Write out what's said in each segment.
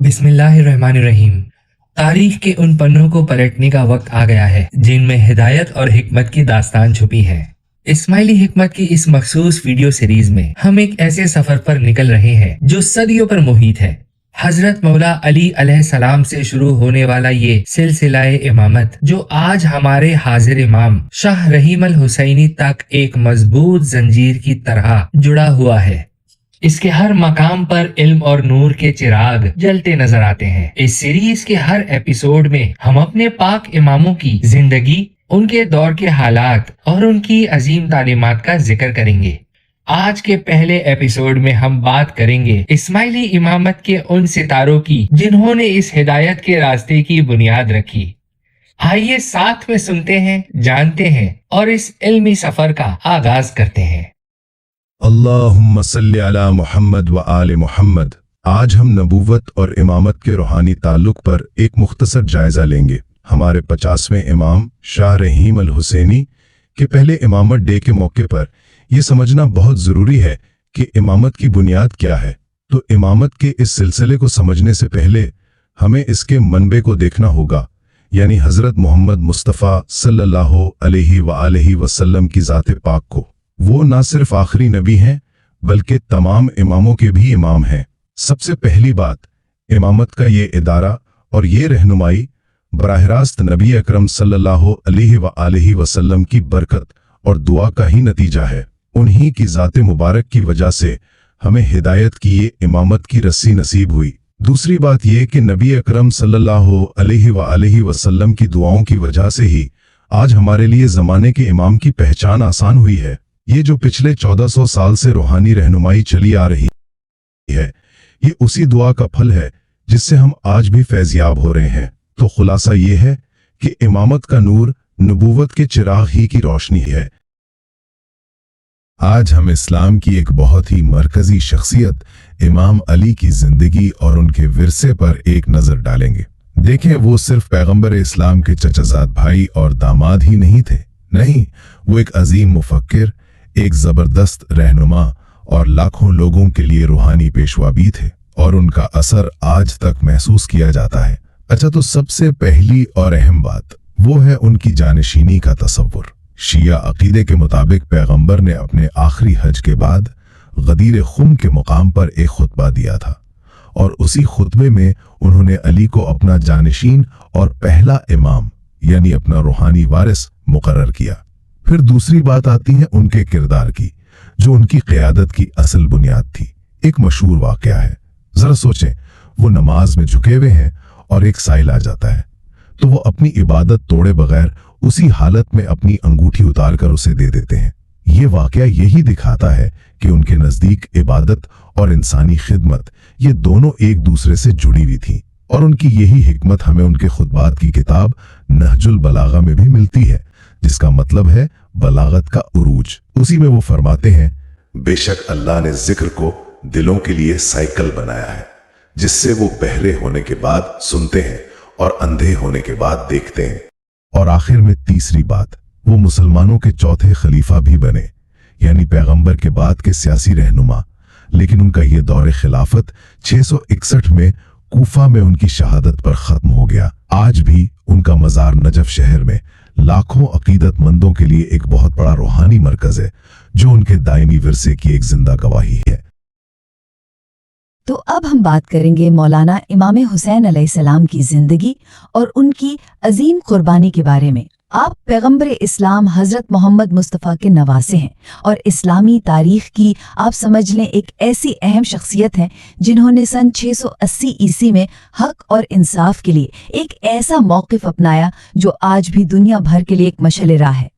بسم اللہ الرحمن الرحیم۔ تاریخ کے ان پنوں کو پلٹنے کا وقت آ گیا ہے جن میں ہدایت اور حکمت کی داستان چھپی ہے۔ اسماعیلی حکمت کی اس مخصوص ویڈیو سیریز میں ہم ایک ایسے سفر پر نکل رہے ہیں جو صدیوں پر محیط ہے۔ حضرت مولا علی علیہ السلام سے شروع ہونے والا یہ سلسلہ امامت جو آج ہمارے حاضر امام شاہ رحیم الحسینی تک ایک مضبوط زنجیر کی طرح جڑا ہوا ہے۔ اس کے ہر مقام پر علم اور نور کے چراغ جلتے نظر آتے ہیں۔ اس سیریز کے ہر ایپیسوڈ میں ہم اپنے پاک اماموں کی زندگی، ان کے دور کے حالات اور ان کی عظیم تعلیمات کا ذکر کریں گے۔ آج کے پہلے ایپیسوڈ میں ہم بات کریں گے اسماعیلی امامت کے ان ستاروں کی جنہوں نے اس ہدایت کے راستے کی بنیاد رکھی۔ آئیے ساتھ میں سنتے ہیں، جانتے ہیں اور اس علمی سفر کا آغاز کرتے ہیں۔ اللہم صلی علی محمد و آل محمد۔ آج ہم نبوت اور امامت کے روحانی تعلق پر ایک مختصر جائزہ لیں گے۔ ہمارے 50ویں امام شاہ رحیم الحسینی کے پہلے امامت ڈے کے موقع پر یہ سمجھنا بہت ضروری ہے کہ امامت کی بنیاد کیا ہے۔ تو امامت کے اس سلسلے کو سمجھنے سے پہلے ہمیں اس کے منبع کو دیکھنا ہوگا، یعنی حضرت محمد مصطفیٰ صلی اللہ علیہ وآلہ وسلم کی ذات پاک کو۔ وہ نہ صرف آخری نبی ہیں بلکہ تمام اماموں کے بھی امام ہیں۔ سب سے پہلی بات، امامت کا یہ ادارہ اور یہ رہنمائی براہ راست نبی اکرم صلی اللہ علیہ وآلہ وسلم کی برکت اور دعا کا ہی نتیجہ ہے۔ انہی کی ذات مبارک کی وجہ سے ہمیں ہدایت کی یہ امامت کی رسی نصیب ہوئی۔ دوسری بات یہ کہ نبی اکرم صلی اللہ علیہ وآلہ وسلم کی دعاؤں کی وجہ سے ہی آج ہمارے لیے زمانے کے امام کی پہچان آسان ہوئی ہے۔ یہ جو پچھلے 1400 سال سے روحانی رہنمائی چلی آ رہی ہے، یہ اسی دعا کا پھل ہے جس سے ہم آج بھی فیضیاب ہو رہے ہیں۔ تو خلاصہ یہ ہے کہ امامت کا نور نبوت کے چراغ ہی کی روشنی ہے۔ آج ہم اسلام کی ایک بہت ہی مرکزی شخصیت امام علی کی زندگی اور ان کے ورثے پر ایک نظر ڈالیں گے۔ دیکھیں، وہ صرف پیغمبر اسلام کے چچا زاد بھائی اور داماد ہی نہیں تھے، نہیں، وہ ایک عظیم مفکر، ایک زبردست رہنما اور لاکھوں لوگوں کے لیے روحانی پیشوا بھی تھے، اور ان کا اثر آج تک محسوس کیا جاتا ہے۔ اچھا، تو سب سے پہلی اور اہم بات وہ ہے ان کی جانشینی کا تصور۔ شیعہ عقیدے کے مطابق پیغمبر نے اپنے آخری حج کے بعد غدیر خم کے مقام پر ایک خطبہ دیا تھا، اور اسی خطبے میں انہوں نے علی کو اپنا جانشین اور پہلا امام یعنی اپنا روحانی وارث مقرر کیا۔ پھر دوسری بات آتی ہے ان کے کردار کی، جو ان کی قیادت کی اصل بنیاد تھی۔ ایک مشہور واقعہ ہے، ذرا سوچیں، وہ نماز میں جھکے ہوئے ہیں اور ایک سائل آ جاتا ہے تو وہ اپنی عبادت توڑے بغیر اسی حالت میں اپنی انگوٹھی اتار کر اسے دے دیتے ہیں۔ یہ واقعہ یہی دکھاتا ہے کہ ان کے نزدیک عبادت اور انسانی خدمت یہ دونوں ایک دوسرے سے جڑی ہوئی تھیں، اور ان کی یہی حکمت ہمیں ان کے خطبات کی کتاب نہج البلاغہ میں بھی ملتی ہے، جس کا مطلب ہے بلاغت کا عروج۔ اسی میں وہ فرماتے ہیں، بے شک اللہ نے ذکر کو دلوں کے لیے سائیکل بنایا ہے، جس سے وہ بہرے ہونے کے بعد سنتے ہیں اور اندھے ہونے کے بعد دیکھتے ہیں۔ اور آخر میں تیسری بات، وہ مسلمانوں کے چوتھے خلیفہ بھی بنے، یعنی پیغمبر کے بعد کے سیاسی رہنما، لیکن ان کا یہ دور خلافت 661 میں کوفہ میں ان کی شہادت پر ختم ہو گیا۔ آج بھی ان کا مزار نجف شہر میں لاکھوں عقیدت مندوں کے لیے ایک بہت بڑا روحانی مرکز ہے، جو ان کے دائمی ورثے کی ایک زندہ گواہی ہے۔ تو اب ہم بات کریں گے مولانا امام حسین علیہ السلام کی زندگی اور ان کی عظیم قربانی کے بارے میں۔ آپ پیغمبر اسلام حضرت محمد مصطفیٰ کے نواسے ہیں اور اسلامی تاریخ کی آپ سمجھ لیں ایک ایسی اہم شخصیت ہیں جنہوں نے سن 680 عیسوی میں حق اور انصاف کے لیے ایک ایسا موقف اپنایا جو آج بھی دنیا بھر کے لیے ایک مشعل راہ ہے۔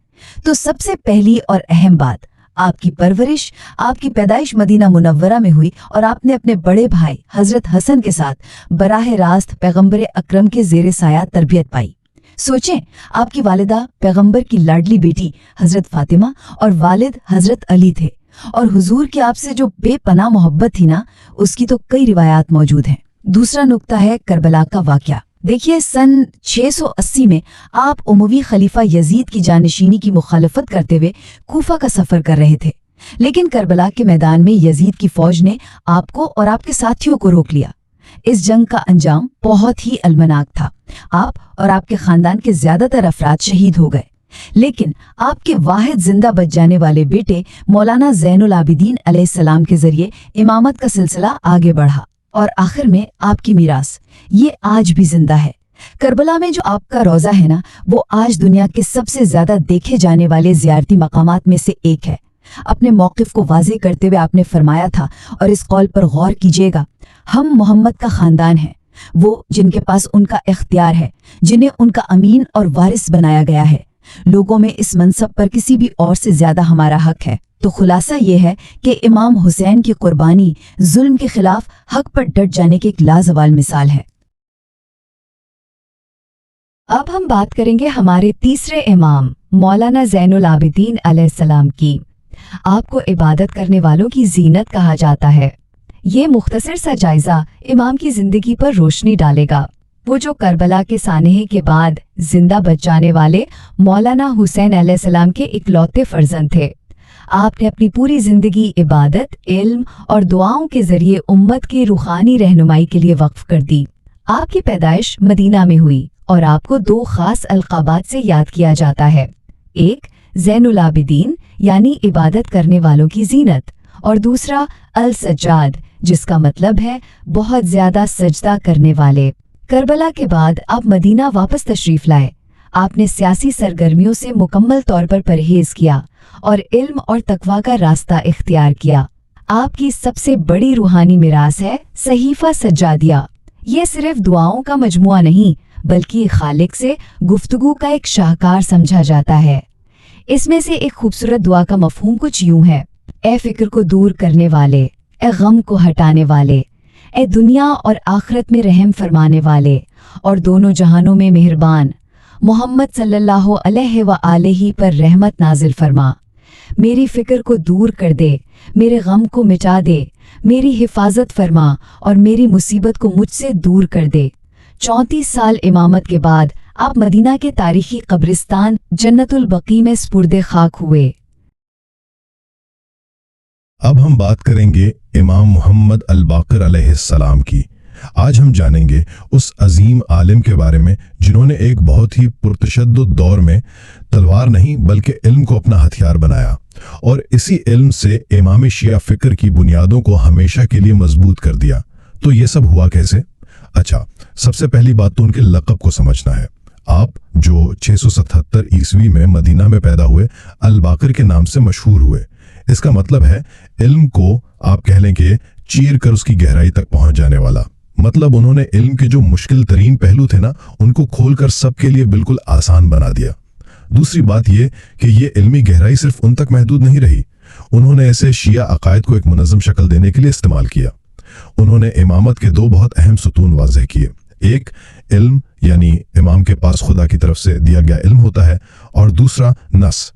تو سب سے پہلی اور اہم بات، آپ کی پرورش، آپ کی پیدائش مدینہ منورہ میں ہوئی اور آپ نے اپنے بڑے بھائی حضرت حسن کے ساتھ براہ راست پیغمبر اکرم کے زیر سایہ تربیت پائی۔ سوچیں، آپ کی والدہ پیغمبر کی لاڈلی بیٹی حضرت فاطمہ اور والد حضرت علی تھے، اور حضور کی آپ سے جو بے پناہ محبت تھی نا، اس کی تو کئی روایات موجود ہیں۔ دوسرا نقطہ ہے کربلا کا واقعہ۔ دیکھیے، سن 680 میں آپ اموی خلیفہ یزید کی جانشینی کی مخالفت کرتے ہوئے کوفہ کا سفر کر رہے تھے، لیکن کربلا کے میدان میں یزید کی فوج نے آپ کو اور آپ کے ساتھیوں کو روک لیا۔ اس جنگ کا انجام بہت ہی المناک تھا۔ آپ اور آپ کے خاندان کے زیادہ تر افراد شہید ہو گئے، لیکن آپ کے واحد زندہ بچ جانے والے بیٹے مولانا زین العابدین علیہ السلام کے ذریعے امامت کا سلسلہ آگے بڑھا، اور آخر میں آپ کی میراث یہ آج بھی زندہ ہے۔ کربلا میں جو آپ کا روضہ ہے نا، وہ آج دنیا کے سب سے زیادہ دیکھے جانے والے زیارتی مقامات میں سے ایک ہے۔ اپنے موقف کو واضح کرتے ہوئے آپ نے فرمایا تھا، اور اس قول پر غور کیجیے گا، ہم محمد کا خاندان ہیں، وہ جن کے پاس ان کا اختیار ہے، جنہیں ان کا امین اور وارث بنایا گیا ہے۔ لوگوں میں اس منصب پر کسی بھی اور سے زیادہ ہمارا حق ہے۔ تو خلاصہ یہ ہے کہ امام حسین کی قربانی ظلم کے خلاف حق پر ڈٹ جانے کی ایک لازوال مثال ہے۔ اب ہم بات کریں گے ہمارے تیسرے امام مولانا زین العابدین علیہ السلام کی۔ آپ کو عبادت کرنے والوں کی زینت کہا جاتا ہے۔ یہ مختصر سا جائزہ امام کی زندگی پر روشنی ڈالے گا۔ وہ جو کربلا کے سانحے کے بعد زندہ بچ جانے والے مولانا حسین علیہ السلام کے اکلوتے فرزند تھے۔ آپ نے اپنی پوری زندگی عبادت، علم اور دعاؤں کے ذریعے امت کی روحانی رہنمائی کے لیے وقف کر دی۔ آپ کی پیدائش مدینہ میں ہوئی اور آپ کو دو خاص القابات سے یاد کیا جاتا ہے، ایک زین العابدین یعنی عبادت کرنے والوں کی زینت، اور دوسرا السجاد جس کا مطلب ہے بہت زیادہ سجدہ کرنے والے۔ کربلا کے بعد آپ مدینہ واپس تشریف لائے۔ آپ نے سیاسی سرگرمیوں سے مکمل طور پر پرہیز کیا اور علم اور تقویٰ کا راستہ اختیار کیا۔ آپ کی سب سے بڑی روحانی میراث ہے صحیفہ سجادیہ۔ یہ صرف دعاؤں کا مجموعہ نہیں بلکہ خالق سے گفتگو کا ایک شاہکار سمجھا جاتا ہے۔ اس میں سے ایک خوبصورت دعا کا مفہوم کچھ یوں ہے: اے فکر کو دور کرنے والے، اے غم کو ہٹانے والے، اے دنیا اور آخرت میں رحم فرمانے والے اور دونوں جہانوں میں مہربان، محمد صلی اللہ علیہ وآلہ پر رحمت نازل فرما، میری فکر کو دور کر دے، میرے غم کو مٹا دے، میری حفاظت فرما اور میری مصیبت کو مجھ سے دور کر دے۔ 34 سال امامت کے بعد آپ مدینہ کے تاریخی قبرستان جنت البقیع میں سپرد خاک ہوئے۔ اب ہم بات کریں گے امام محمد الباقر علیہ السلام کی۔ آج ہم جانیں گے اس عظیم عالم کے بارے میں جنہوں نے ایک بہت ہی پرتشدد دور میں تلوار نہیں بلکہ علم کو اپنا ہتھیار بنایا، اور اسی علم سے امام شیعہ فکر کی بنیادوں کو ہمیشہ کے لیے مضبوط کر دیا۔ تو یہ سب ہوا کیسے؟ اچھا، سب سے پہلی بات تو ان کے لقب کو سمجھنا ہے۔ آپ جو 677 عیسوی میں مدینہ میں پیدا ہوئے، الباقر کے نام سے مشہور ہوئے۔ اس کا مطلب ہے علم کو آپ کہہ لیں کہ چیر کر اس کی گہرائی تک پہنچ جانے والا۔ مطلب انہوں نے علم کے جو مشکل ترین پہلو تھے نا، ان کو کھول کر سب کے لیے بالکل آسان بنا دیا۔ دوسری بات یہ کہ یہ علمی گہرائی صرف ان تک محدود نہیں رہی، انہوں نے ایسے شیعہ عقائد کو ایک منظم شکل دینے کے لیے استعمال کیا۔ انہوں نے امامت کے دو بہت اہم ستون واضح کیے، ایک علم یعنی امام کے پاس خدا کی طرف سے دیا گیا علم ہوتا ہے، اور دوسرا نص۔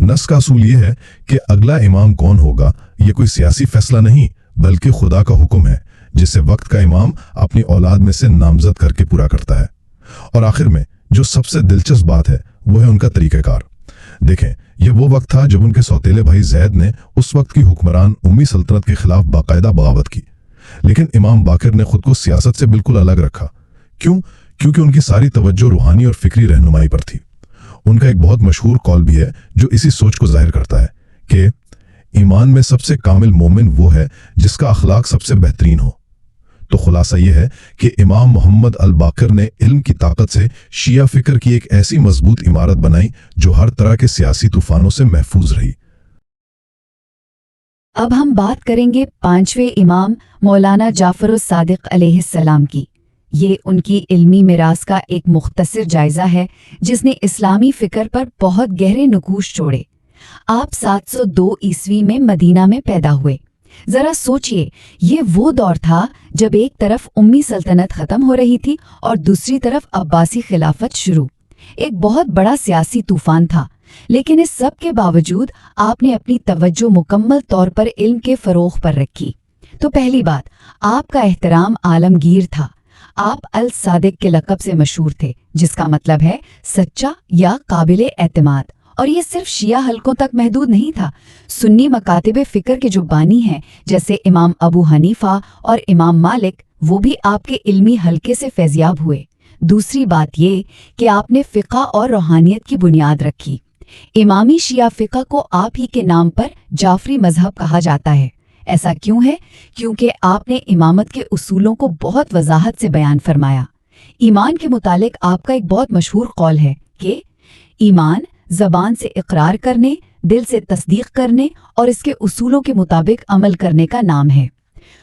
نص کا اصول یہ ہے کہ اگلا امام کون ہوگا یہ کوئی سیاسی فیصلہ نہیں بلکہ خدا کا حکم ہے، جسے وقت کا امام اپنی اولاد میں سے نامزد کر کے پورا کرتا ہے۔ اور آخر میں جو سب سے دلچسپ بات ہے وہ ہے ان کا طریقہ کار۔ دیکھیں، یہ وہ وقت تھا جب ان کے سوتیلے بھائی زید نے اس وقت کی حکمران امی سلطنت کے خلاف باقاعدہ بغاوت کی، لیکن امام باقر نے خود کو سیاست سے بالکل الگ رکھا۔ کیونکہ ان کی ساری توجہ روحانی اور فکری رہنمائی پر تھی۔ ان کا ایک بہت مشہور قول بھی ہے جو اسی سوچ کو ظاہر کرتا ہے کہ ایمان میں سب سے کامل مومن وہ ہے جس کا اخلاق سب سے بہترین ہو۔ تو خلاصہ یہ ہے کہ امام محمد الباقر نے علم کی طاقت سے شیعہ فکر کی ایک ایسی مضبوط عمارت بنائی جو ہر طرح کے سیاسی طوفانوں سے محفوظ رہی۔ اب ہم بات کریں گے 5ویں امام مولانا جعفر الصادق علیہ السلام کی۔ یہ ان کی علمی میراث کا ایک مختصر جائزہ ہے جس نے اسلامی فکر پر بہت گہرے نقوش چھوڑے۔ آپ 702 عیسوی میں مدینہ میں پیدا ہوئے۔ ذرا سوچئے، یہ وہ دور تھا جب ایک طرف امی سلطنت ختم ہو رہی تھی اور دوسری طرف عباسی خلافت شروع۔ ایک بہت بڑا سیاسی طوفان تھا، لیکن اس سب کے باوجود آپ نے اپنی توجہ مکمل طور پر علم کے فروغ پر رکھی۔ تو پہلی بات، آپ کا احترام عالمگیر تھا۔ آپ الصادق کے لقب سے مشہور تھے، جس کا مطلب ہے سچا یا قابل اعتماد، اور یہ صرف شیعہ حلقوں تک محدود نہیں تھا۔ سنی مکاتب فکر کے جو بانی ہیں جیسے امام ابو حنیفہ اور امام مالک، وہ بھی آپ کے علمی حلقے سے فیضیاب ہوئے۔ دوسری بات یہ کہ آپ نے فقہ اور روحانیت کی بنیاد رکھی۔ امامی شیعہ فقہ کو آپ ہی کے نام پر جعفری مذہب کہا جاتا ہے۔ ایسا کیوں ہے؟ کیونکہ آپ نے امامت کے اصولوں کو بہت وضاحت سے بیان فرمایا۔ ایمان کے متعلق آپ کا ایک بہت مشہور قول ہے کہ ایمان زبان سے اقرار کرنے، دل سے تصدیق کرنے اور اس کے اصولوں کے مطابق عمل کرنے کا نام ہے۔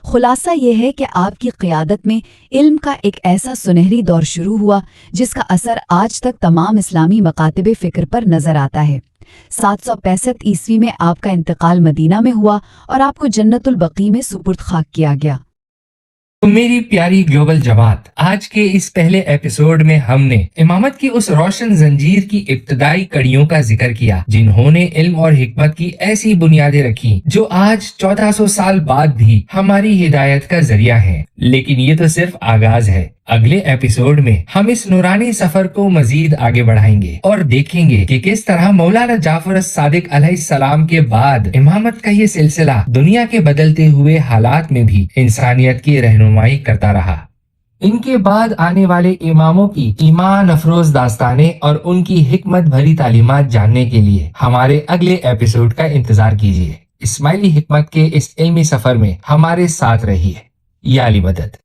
خلاصہ یہ ہے کہ آپ کی قیادت میں علم کا ایک ایسا سنہری دور شروع ہوا جس کا اثر آج تک تمام اسلامی مکاتب فکر پر نظر آتا ہے۔ 765 عیسوی میں آپ کا انتقال مدینہ میں ہوا اور آپ کو جنت البقیع میں سپرد خاک کیا گیا۔ تو میری پیاری گلوبل جماعت، آج کے اس پہلے ایپیسوڈ میں ہم نے امامت کی اس روشن زنجیر کی ابتدائی کڑیوں کا ذکر کیا جنہوں نے علم اور حکمت کی ایسی بنیادیں رکھی جو آج 1400 سال بعد بھی ہماری ہدایت کا ذریعہ ہیں۔ لیکن یہ تو صرف آغاز ہے۔ اگلے ایپیسوڈ میں ہم اس نورانی سفر کو مزید آگے بڑھائیں گے اور دیکھیں گے کہ کس طرح مولانا جعفر الصادق علیہ السلام کے بعد امامت کا یہ سلسلہ دنیا کے بدلتے ہوئے حالات میں بھی انسانیت کی رہنمائی کرتا رہا۔ ان کے بعد آنے والے اماموں کی ایمان افروز داستانیں اور ان کی حکمت بھری تعلیمات جاننے کے لیے ہمارے اگلے ایپیسوڈ کا انتظار کیجیے۔ اسماعیلی حکمت کے اس علمی سفر میں ہمارے ساتھ رہیے۔ یا علی مدد۔